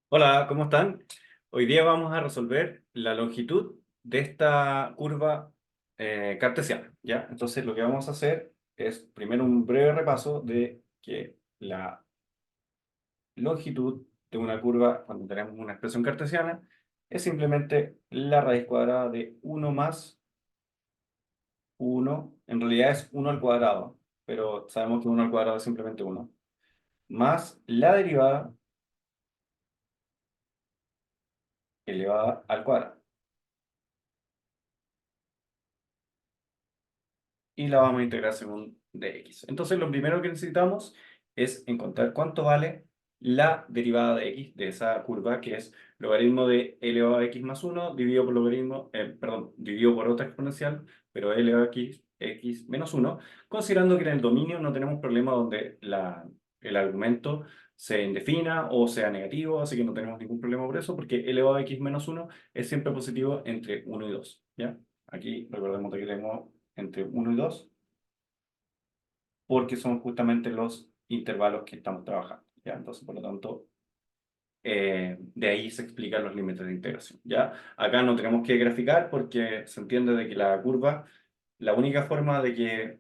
Hola, ¿cómo están? Hoy día vamos a resolver la longitud de esta curva cartesiana, ¿ya? Entonces lo que vamos a hacer es primero un breve repaso de que la longitud de una curva, cuando tenemos una expresión cartesiana, es simplemente la raíz cuadrada de uno más uno. En realidad es uno al cuadrado, pero sabemos que uno al cuadrado es simplemente uno, más la derivada elevada al cuadrado. Y la vamos a integrar según dx. Entonces, lo primero que necesitamos es encontrar cuánto vale la derivada de x de esa curva, que es logaritmo de e elevado a x más uno dividido por logaritmo, perdón, dividido por otra exponencial, pero e elevado a x menos uno, considerando que en el dominio no tenemos problema donde el argumento se indefina o sea negativo, así que no tenemos ningún problema por eso, porque e elevado a x menos uno es siempre positivo entre uno y 2, ¿ya? Aquí recordemos que tenemos entre uno y 2 porque son justamente los intervalos que estamos trabajando, ¿ya? Entonces, por lo tanto, de ahí se explican los límites de integración, ¿ya? Acá no tenemos que graficar porque se entiende de que la curva, la única forma de que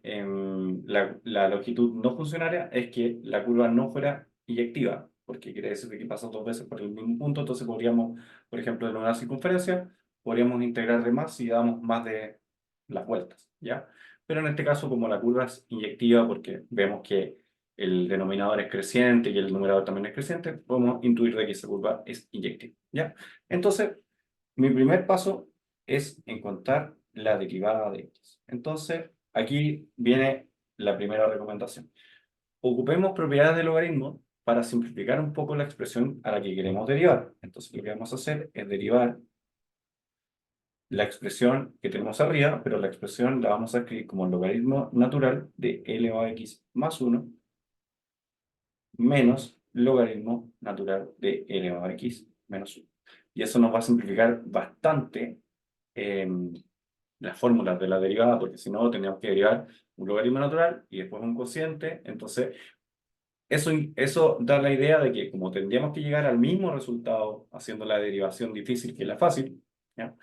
la longitud no funcionara es que la curva no fuera inyectiva, porque quiere decir que pasa dos veces por el mismo punto, entonces podríamos, por ejemplo, en una circunferencia, podríamos integrar de más si damos más de las vueltas, ¿ya? Pero en este caso, como la curva es inyectiva, porque vemos que el denominador es creciente y el numerador también es creciente, podemos intuir de que esa curva es inyectiva, ¿ya? Entonces, mi primer paso es encontrar la derivada de x. Entonces, aquí viene la primera recomendación. Ocupemos propiedades del logaritmo para simplificar un poco la expresión a la que queremos derivar. Entonces, lo que vamos a hacer es derivar la expresión que tenemos arriba, pero la expresión la vamos a escribir como logaritmo natural de e elevado a x más uno menos logaritmo natural de e elevado a x menos uno. Y eso nos va a simplificar bastante eh, las fórmulas de la derivada, porque si no, tendríamos que derivar un logaritmo natural y después un cociente. Entonces, eso da la idea de que como tendríamos que llegar al mismo resultado haciendo la derivación difícil que la fácil, ¿ya?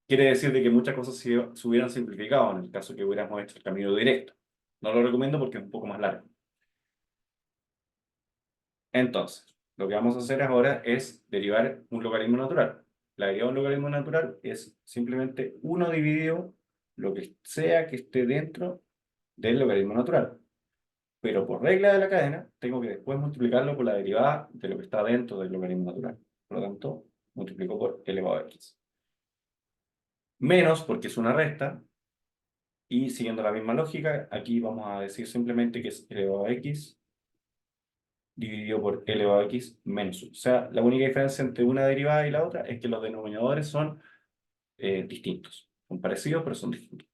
Quiere decir de que muchas cosas se hubieran simplificado en el caso que hubiéramos hecho el camino directo. No lo recomiendo porque es un poco más largo. Entonces, lo que vamos a hacer ahora es derivar un logaritmo natural. La derivada de un logaritmo natural es simplemente uno dividido lo que sea que esté dentro del logaritmo natural. Pero por regla de la cadena, tengo que después multiplicarlo por la derivada de lo que está dentro del logaritmo natural. Por lo tanto, multiplico por e elevado a x. Menos porque es una resta, y siguiendo la misma lógica, aquí vamos a decir simplemente que es e elevado a x dividido por e elevado a x menos 1. O sea, la única diferencia entre una derivada y la otra es que los denominadores son distintos. Son parecidos, pero son distintos.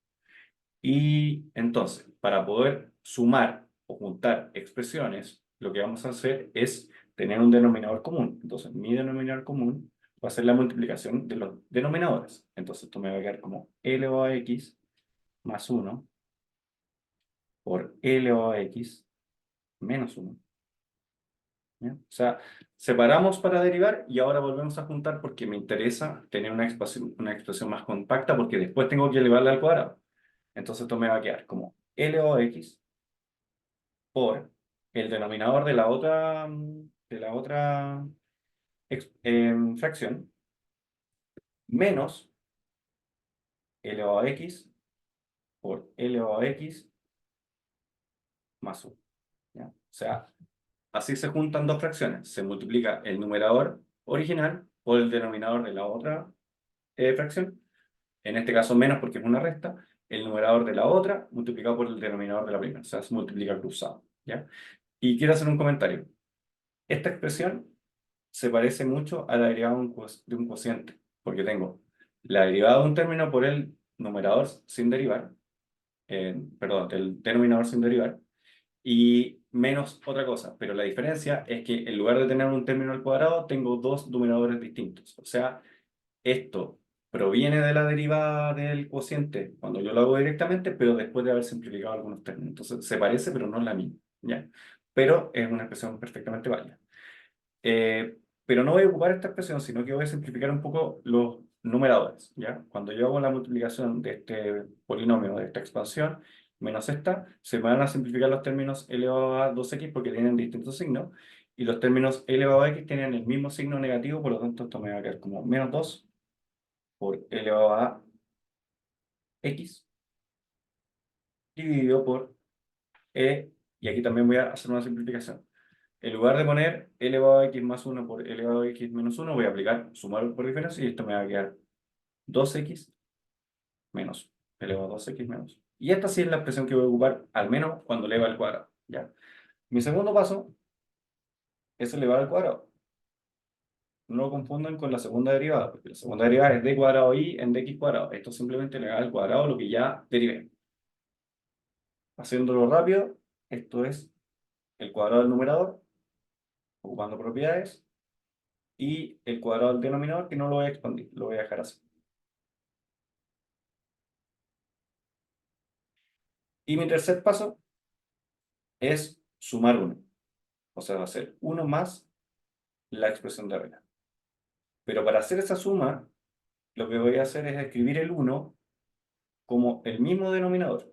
Y entonces, para poder sumar o juntar expresiones, lo que vamos a hacer es tener un denominador común. Entonces, mi denominador común va a ser la multiplicación de los denominadores. Entonces, esto me va a quedar como e elevado a x más 1 por e elevado a x menos 1. ¿Ya? O sea, separamos para derivar y ahora volvemos a juntar porque me interesa tener una expresión más compacta porque después tengo que elevarla al cuadrado. Entonces esto me va a quedar como L o x por el denominador de la otra fracción menos L elevado a x por L elevado a x más 1. ¿Ya? O sea, así se juntan dos fracciones. Se multiplica el numerador original por el denominador de la otra fracción, en este caso menos porque es una resta, el numerador de la otra multiplicado por el denominador de la primera, o sea, se multiplica cruzado, ¿ya? Y quiero hacer un comentario. Esta expresión se parece mucho a la derivada de un cociente, porque tengo la derivada de un término por el numerador sin derivar, perdón, el denominador sin derivar, y menos otra cosa, pero la diferencia es que en lugar de tener un término al cuadrado, tengo dos numeradores distintos, o sea, esto proviene de la derivada del cociente cuando yo lo hago directamente, pero después de haber simplificado algunos términos. Entonces se parece, pero no es la misma, ¿ya? Pero es una expresión perfectamente válida. Eh, pero no voy a ocupar esta expresión, sino que voy a simplificar un poco los numeradores, ¿ya? Cuando yo hago la multiplicación de este polinomio, de esta expansión, menos esta, se me van a simplificar los términos elevado a 2x porque tienen distintos signos, y los términos elevado a x tienen el mismo signo negativo, por lo tanto esto me va a quedar como menos 2 por elevado a x dividido por y aquí también voy a hacer una simplificación. En lugar de poner elevado a x más 1 por elevado a x menos 1, voy a aplicar sumar por diferencia y esto me va a quedar 2x menos elevado a 2x menos. Y esta sí es la expresión que voy a ocupar al menos cuando eleva al cuadrado. ¿Ya? Mi segundo paso es elevar al cuadrado. No lo confundan con la segunda derivada, porque la segunda derivada es d cuadrado y en dx cuadrado. Esto es simplemente elevar al cuadrado lo que ya derivé. Haciéndolo rápido, esto es el cuadrado del numerador, ocupando propiedades, y el cuadrado del denominador, que no lo voy a expandir, lo voy a dejar así. Y mi tercer paso es sumar 1. O sea, va a ser 1 más la expresión de arriba. Pero para hacer esa suma, lo que voy a hacer es escribir el 1 como el mismo denominador.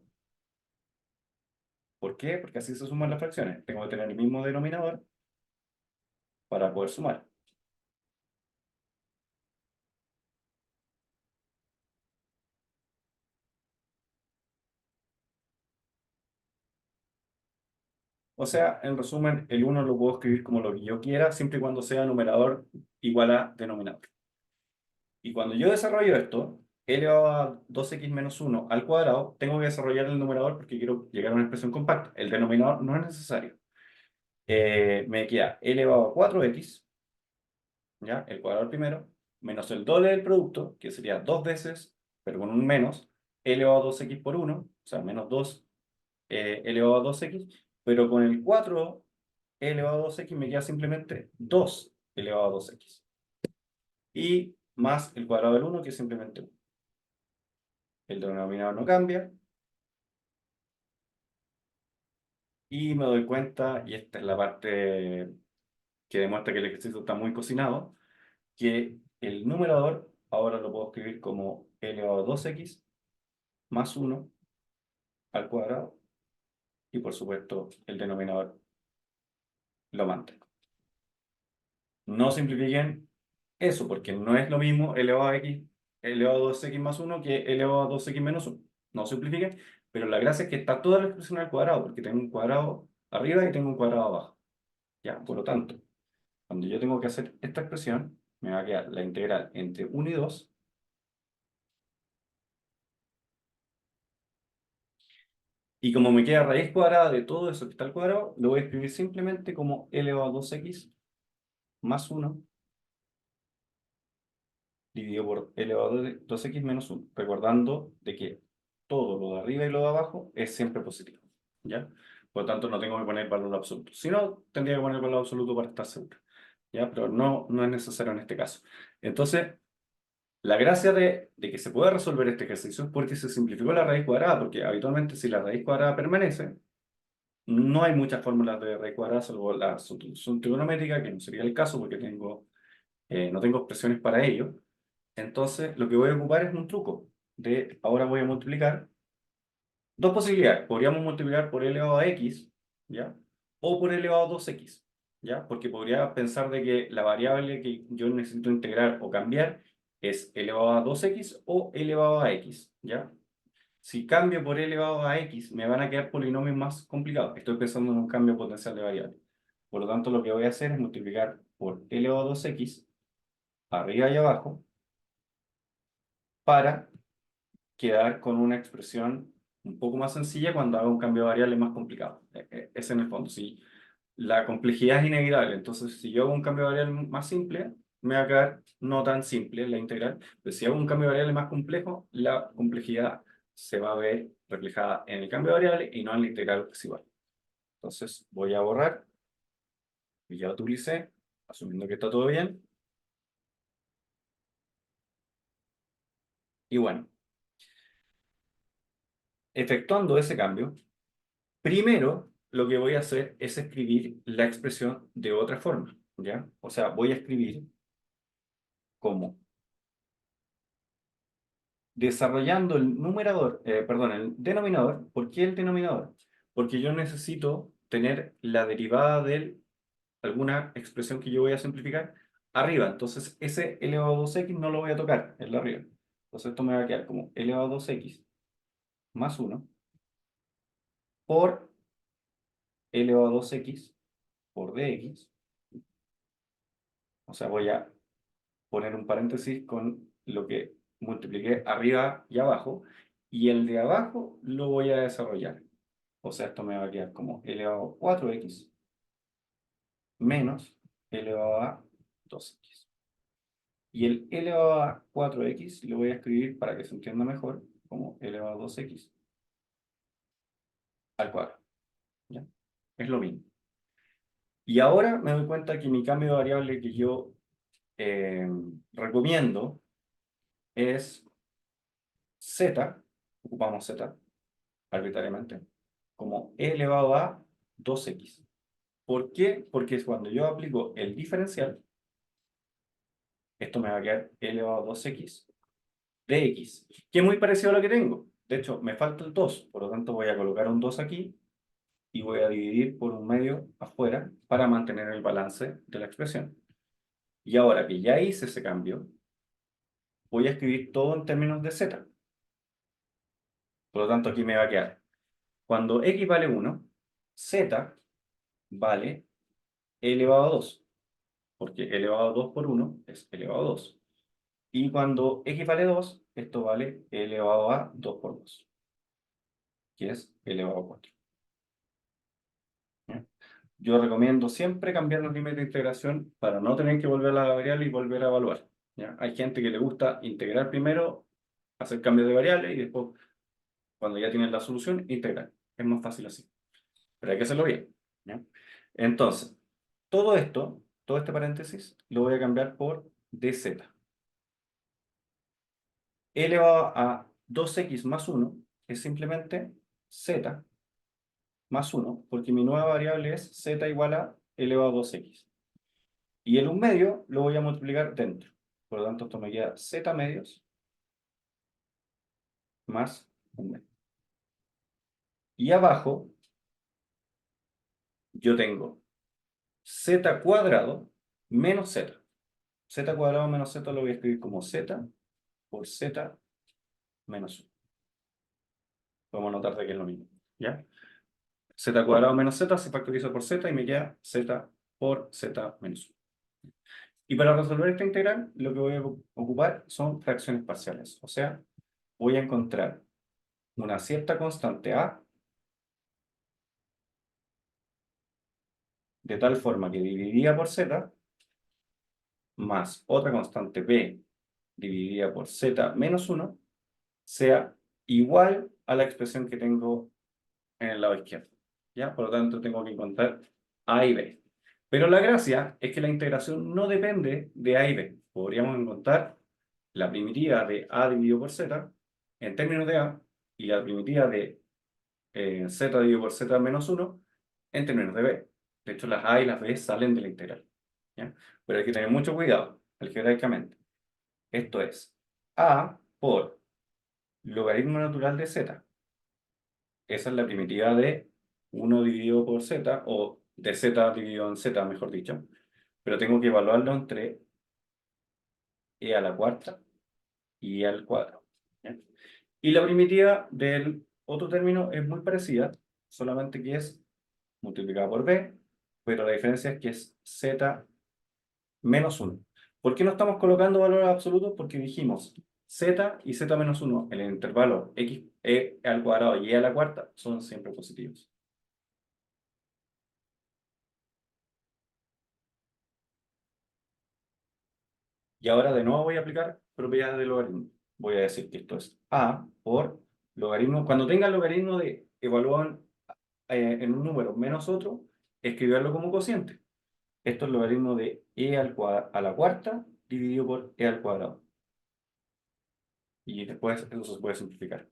¿Por qué? Porque así se suman las fracciones. Tengo que tener el mismo denominador para poder sumar. O sea, en resumen, el 1 lo puedo escribir como lo que yo quiera, siempre y cuando sea numerador igual a denominador. Y cuando yo desarrollo esto, elevado a 2x menos 1 al cuadrado, tengo que desarrollar el numerador porque quiero llegar a una expresión compacta. El denominador no es necesario. Me queda elevado a 4x, ¿ya? El cuadrado primero, menos el doble del producto, que sería 2 veces, pero con un menos, elevado a 2x por 1, o sea, menos 2 elevado a 2x, pero con el 4 elevado a 2x me queda simplemente 2 elevado a 2x. Y más el cuadrado del 1, que es simplemente 1. El denominador no cambia. Y me doy cuenta, y esta es la parte que demuestra que el ejercicio está muy cocinado, que el numerador ahora lo puedo escribir como elevado a 2x más 1 al cuadrado, y por supuesto el denominador lo mantengo. No simplifiquen eso, porque no es lo mismo elevado a x, elevado a 2x más 1 que elevado a 2x menos 1. No simplifiquen, pero la gracia es que está toda la expresión al cuadrado, porque tengo un cuadrado arriba y tengo un cuadrado abajo. Ya, por lo tanto, cuando yo tengo que hacer esta expresión, me va a quedar la integral entre 1 y 2. Y como me queda raíz cuadrada de todo eso que está al cuadrado, lo voy a escribir simplemente como elevado a 2x más 1 dividido por elevado a 2x menos 1. Recordando de que todo lo de arriba y lo de abajo es siempre positivo. ¿Ya? Por lo tanto, no tengo que poner valor absoluto. Si no, tendría que poner valor absoluto para estar seguro. ¿Ya? Pero no es necesario en este caso. Entonces, la gracia de que se pueda resolver este ejercicio es porque se simplificó la raíz cuadrada, porque habitualmente si la raíz cuadrada permanece, no hay muchas fórmulas de raíz cuadrada, salvo la sustitución trigonométrica, que no sería el caso porque no tengo expresiones para ello. Entonces, lo que voy a ocupar es un truco de, ahora voy a multiplicar dos posibilidades. Podríamos multiplicar por elevado a x, ¿ya? O por elevado a 2x, ¿ya? Porque podría pensar de que la variable que yo necesito integrar o cambiar es elevado a 2x o elevado a x, ¿ya? Si cambio por elevado a x, me van a quedar polinomios más complicados. Estoy pensando en un cambio potencial de variable. Por lo tanto, lo que voy a hacer es multiplicar por elevado a 2x, arriba y abajo, para quedar con una expresión un poco más sencilla cuando haga un cambio de variable más complicado. Es en el fondo. Si la complejidad es inevitable, entonces si yo hago un cambio de variable más simple, me va a quedar no tan simple la integral, pero si hago un cambio de variable más complejo, la complejidad se va a ver reflejada en el cambio de variable y no en la integral residual. Entonces voy a borrar, y ya utilicé, asumiendo que está todo bien. Y bueno, efectuando ese cambio, primero lo que voy a hacer es escribir la expresión de otra forma. ¿ya? O sea, voy a escribir como desarrollando el numerador, perdón, el denominador. ¿Por qué el denominador? Porque yo necesito tener la derivada de alguna expresión que yo voy a simplificar arriba. Entonces, ese elevado a 2x no lo voy a tocar en la arriba. Entonces, esto me va a quedar como elevado a 2x más 1 por elevado a 2x por dx. O sea, voy a poner un paréntesis con lo que multipliqué arriba y abajo, y el de abajo lo voy a desarrollar. O sea, esto me va a quedar como elevado a 4x menos elevado a 2x. Y el elevado a 4x lo voy a escribir para que se entienda mejor como elevado a 2x al cuadrado. ¿Ya? Es lo mismo. Y ahora me doy cuenta que mi cambio de variable que yo recomiendo es z, ocupamos z arbitrariamente, como e elevado a 2x. ¿Por qué? Porque es cuando yo aplico el diferencial, esto me va a quedar e elevado a 2x de x, que es muy parecido a lo que tengo. De hecho, me falta el 2, por lo tanto voy a colocar un 2 aquí y voy a dividir por un medio afuera para mantener el balance de la expresión. Y ahora que ya hice ese cambio, voy a escribir todo en términos de z. Por lo tanto, aquí me va a quedar, cuando x vale 1, z vale e elevado a 2, porque elevado a 2 por 1 es elevado a 2. Y cuando x vale 2, esto vale e elevado a 2 por 2, que es elevado a 4. ¿Ya? Yo recomiendo siempre cambiar los límites de integración para no tener que volver a la variable y volver a evaluar. ¿Ya? Hay gente que le gusta integrar primero, hacer cambios de variable y después, cuando ya tienes la solución, integrar. Es más fácil así. Pero hay que hacerlo bien. ¿Ya? Entonces, todo esto, todo este paréntesis, lo voy a cambiar por dz. E elevado a 2x más 1 es simplemente z más 1, porque mi nueva variable es z igual a elevado a 2x. Y el 1 medio lo voy a multiplicar dentro. Por lo tanto, esto me queda z medios más 1 medio. Y abajo yo tengo z cuadrado menos z. Z cuadrado menos z lo voy a escribir como z por z menos 1. Podemos notar de que es lo mismo. ¿Ya? Z cuadrado menos z se factoriza por z y me queda z por z menos 1. Y para resolver esta integral, lo que voy a ocupar son fracciones parciales. O sea, voy a encontrar una cierta constante a de tal forma que dividida por z más otra constante b dividida por z menos 1 sea igual a la expresión que tengo en el lado izquierdo. ¿Ya? Por lo tanto, tengo que encontrar a y b. Pero la gracia es que la integración no depende de a y b. Podríamos encontrar la primitiva de a dividido por z en términos de a y la primitiva de z dividido por z menos 1 en términos de b. De hecho, las a y las b salen de la integral. ¿Ya? Pero hay que tener mucho cuidado algebraicamente. Esto es a por logaritmo natural de z. Esa es la primitiva de 1 dividido por z, o de z dividido en z, mejor dicho. Pero tengo que evaluarlo entre e a la cuarta y e al cuadrado. ¿Ya? Y la primitiva del otro término es muy parecida, solamente que es multiplicada por b, pero la diferencia es que es z menos 1. ¿Por qué no estamos colocando valores absolutos? Porque dijimos z y z menos 1 en el intervalo x e al cuadrado y e a la cuarta son siempre positivos. Y ahora de nuevo voy a aplicar propiedades de logaritmo. Voy a decir que esto es a por logaritmo. Cuando tenga el logaritmo de evaluado en un número menos otro, escribirlo como cociente. Esto es logaritmo de e a la cuarta dividido por e al cuadrado. Y después eso se puede simplificar.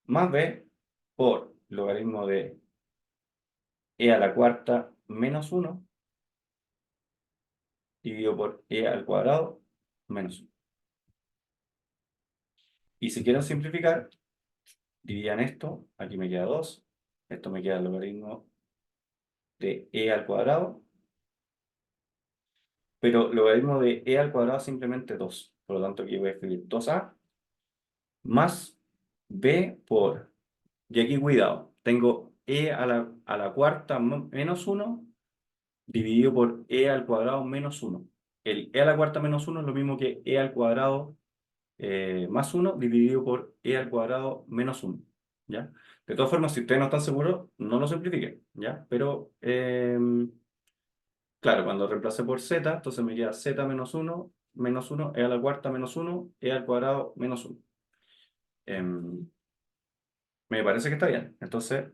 Más b por logaritmo de e a la cuarta menos 1 dividido por e al cuadrado menos 1. Y si quieren simplificar, dividan esto, aquí me queda 2, esto me queda el logaritmo de e al cuadrado, pero logaritmo de e al cuadrado es simplemente 2, por lo tanto aquí voy a escribir 2a más b por, y aquí cuidado, tengo e a la cuarta menos 1 dividido por e al cuadrado menos 1. El e a la cuarta menos 1 es lo mismo que e al cuadrado más 1 dividido por e al cuadrado menos 1. ¿Ya? De todas formas, si ustedes no están seguros, no lo simplifiquen, ¿ya? Pero, claro, cuando reemplace por z, entonces me queda z menos 1, e a la cuarta menos 1, e al cuadrado menos 1. Me parece que está bien. Entonces,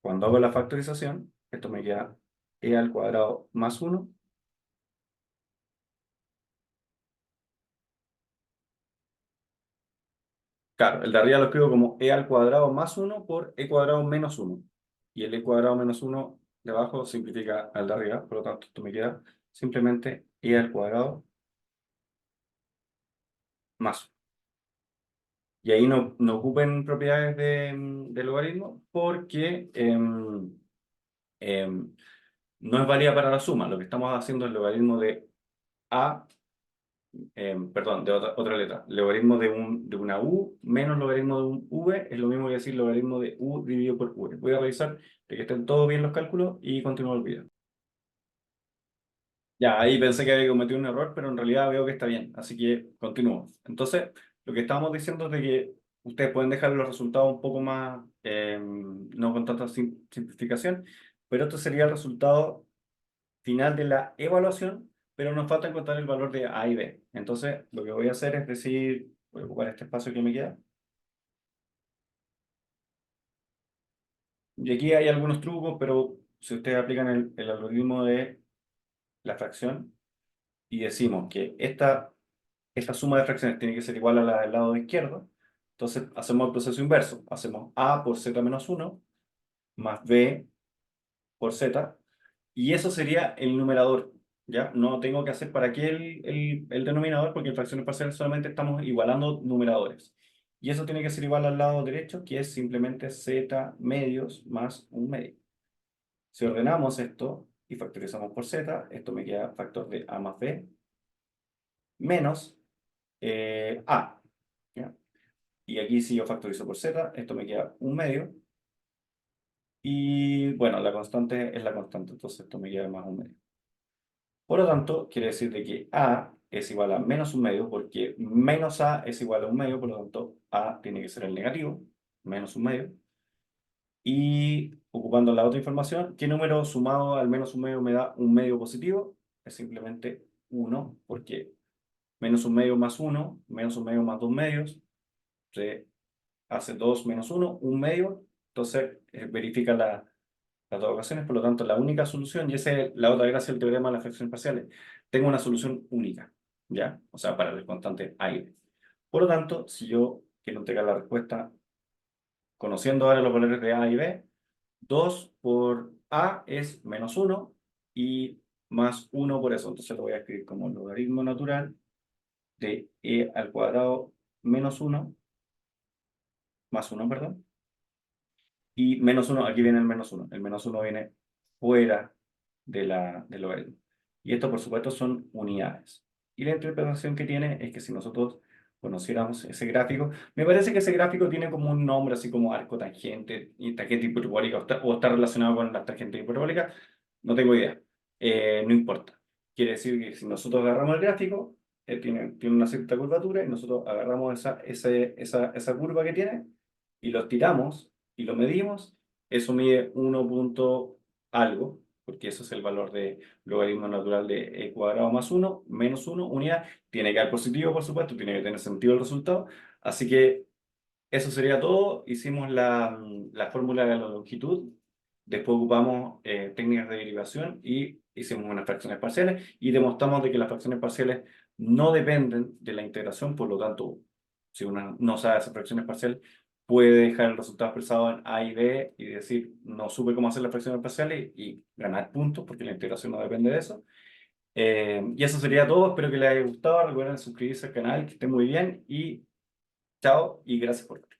cuando hago la factorización, esto me queda e al cuadrado más 1. Claro, el de arriba lo escribo como e al cuadrado más 1 por e cuadrado menos 1. Y el e cuadrado menos 1 de abajo simplifica al de arriba, por lo tanto esto me queda simplemente e al cuadrado más 1. Y ahí no ocupen propiedades de logaritmo porque em, no es válida para la suma. Lo que estamos haciendo es el logaritmo de a, perdón, de otra letra. Logaritmo de una u menos logaritmo de un v es lo mismo que decir logaritmo de u dividido por v. Voy a revisar de que estén todos bien los cálculos y continúo el video. Ya, ahí pensé que había cometido un error, pero en realidad veo que está bien, así que continúo. Entonces, lo que estábamos diciendo es de que ustedes pueden dejar los resultados un poco más, no con tanta simplificación, pero esto sería el resultado final de la evaluación, pero nos falta encontrar el valor de A y B. Entonces, lo que voy a hacer es decir, voy a ocupar este espacio que me queda, y aquí hay algunos trucos, pero si ustedes aplican el algoritmo de la fracción y decimos que esta suma de fracciones tiene que ser igual a la del lado izquierdo, entonces hacemos el proceso inverso. Hacemos a por z menos 1 más b por z, y eso sería el numerador. ¿Ya? No tengo que hacer para aquí el denominador, porque en fracciones parciales solamente estamos igualando numeradores. Y eso tiene que ser igual al lado derecho, que es simplemente z medios más un medio. Si ordenamos esto y factorizamos por z, esto me queda factor de a más b menos a. ¿Ya? Y aquí si yo factorizo por z, esto me queda un medio. Y bueno, la constante es la constante, entonces esto me queda más un medio. Por lo tanto, quiere decir de que a es igual a menos un medio, porque menos a es igual a un medio, por lo tanto a tiene que ser el negativo, menos un medio. Y ocupando la otra información, ¿qué número sumado al menos un medio me da un medio positivo? Es simplemente 1, porque menos un medio más 1, menos un medio más 2 medios, se hace 2 menos 1, un medio. Entonces verifica las dos ecuaciones, por lo tanto la única solución, y esa es la otra gracia del teorema de las fracciones parciales, tengo una solución única, ¿ya? O sea, para el constante a y b. Por lo tanto, si yo quiero entregar la respuesta conociendo ahora los valores de a y b, 2 por a es menos 1 y más 1 por eso. Entonces lo voy a escribir como logaritmo natural de e al cuadrado menos 1, más 1, perdón. Y menos 1, aquí viene el menos 1. El menos 1 viene fuera del logaritmo. Y esto, por supuesto, son unidades. Y la interpretación que tiene es que si nosotros conociéramos ese gráfico, me parece que ese gráfico tiene como un nombre, así como arco tangente y tangente hiperbólica, o está relacionado con las tangentes hiperbólicas, no tengo idea. No importa. Quiere decir que si nosotros agarramos el gráfico, tiene una cierta curvatura, y nosotros agarramos esa curva que tiene y lo tiramos y lo medimos, eso mide 1 punto algo, porque eso es el valor de logaritmo natural de e cuadrado más 1, menos 1, unidad. Tiene que dar positivo, por supuesto, tiene que tener sentido el resultado. Así que eso sería todo. Hicimos la fórmula de la longitud, después ocupamos técnicas de derivación y hicimos unas fracciones parciales y demostramos de que las fracciones parciales no dependen de la integración, por lo tanto, si uno no sabe hacer fracciones parciales, puede dejar el resultado expresado en A y B y decir, no supe cómo hacer las fracciones parciales y ganar puntos porque la integración no depende de eso. Y eso sería todo, espero que les haya gustado, recuerden suscribirse al canal, que estén muy bien y chao y gracias por ver.